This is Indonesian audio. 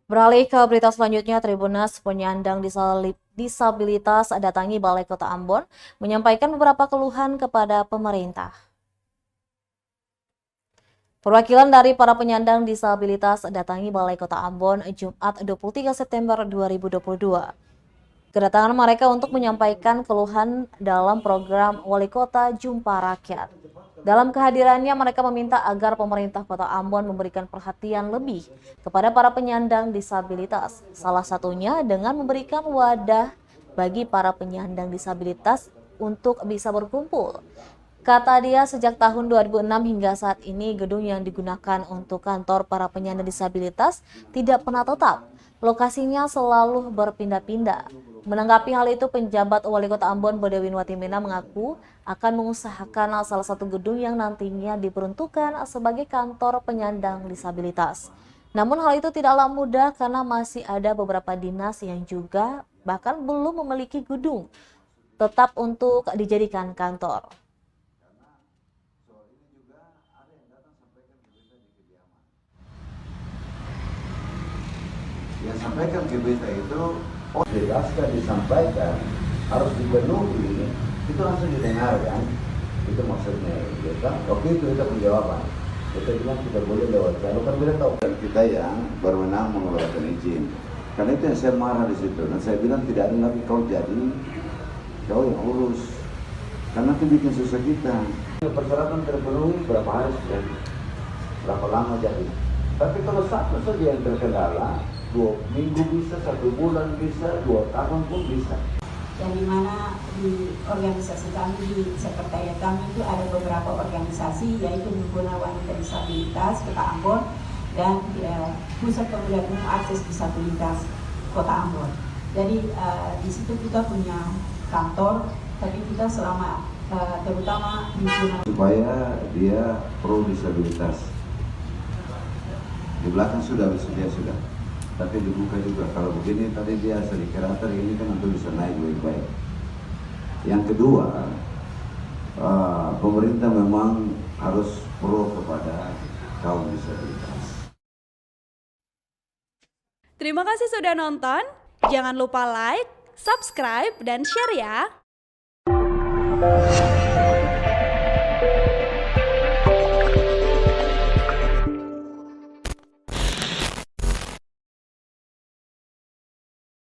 Beralih ke berita selanjutnya, Tribuners penyandang disabilitas datangi Balai Kota Ambon menyampaikan beberapa keluhan kepada pemerintah. Perwakilan dari para penyandang disabilitas datangi Balai Kota Ambon Jumat 23 September 2022. Kedatangan mereka untuk menyampaikan keluhan dalam program Wali Kota Jumpa Rakyat. Dalam kehadirannya, mereka meminta agar pemerintah Kota Ambon memberikan perhatian lebih kepada para penyandang disabilitas. Salah satunya dengan memberikan wadah bagi para penyandang disabilitas untuk bisa berkumpul. Kata dia, sejak tahun 2006 hingga saat ini, gedung yang digunakan untuk kantor para penyandang disabilitas tidak pernah tetap. Lokasinya selalu berpindah-pindah. Menanggapi hal itu, penjabat Wali Kota Ambon Bodewin Watimena mengaku akan mengusahakan salah satu gedung yang nantinya diperuntukkan sebagai kantor penyandang disabilitas. Namun hal itu tidaklah mudah karena masih ada beberapa dinas yang juga bahkan belum memiliki gedung tetap untuk dijadikan kantor. Yang sampaikan ke berita itu jelaskan disampaikan harus dipenuhi, itu langsung didengarkan, itu maksudnya kita oke, itu kita penjawaban, kita bilang kita boleh lewat jalur, kan kita tahu kan kita yang berwenang mengeluarkan izin, karena itu yang saya marah di situ dan saya bilang tidak ada lagi kau jadi kau yang urus, karena itu bikin susah kita. Persyaratan terpenuhi berapa hari sudah, berapa lama jadi, tapi kalau satu saja yang terkendala, 2 minggu bisa, 1 bulan bisa, 2 tahun pun bisa. Yang dimana di organisasi kami, di sekretariat kami itu ada beberapa organisasi, yaitu Himpunan Wanita Disabilitas Kota Ambon dan Pusat Pemilihan Umum Akses Disabilitas Kota Ambon. Jadi di situ kita punya kantor, tapi kita selama terutama himpunan supaya dia pro disabilitas. Di belakang sudah. Tapi dibuka juga, kalau begini tadi dia sedikit rater, ini kan untuk bisa naik lebih baik. Yang kedua, pemerintah memang harus pro kepada kaum disabilitas. Terima kasih sudah nonton, jangan lupa like, subscribe, dan share ya!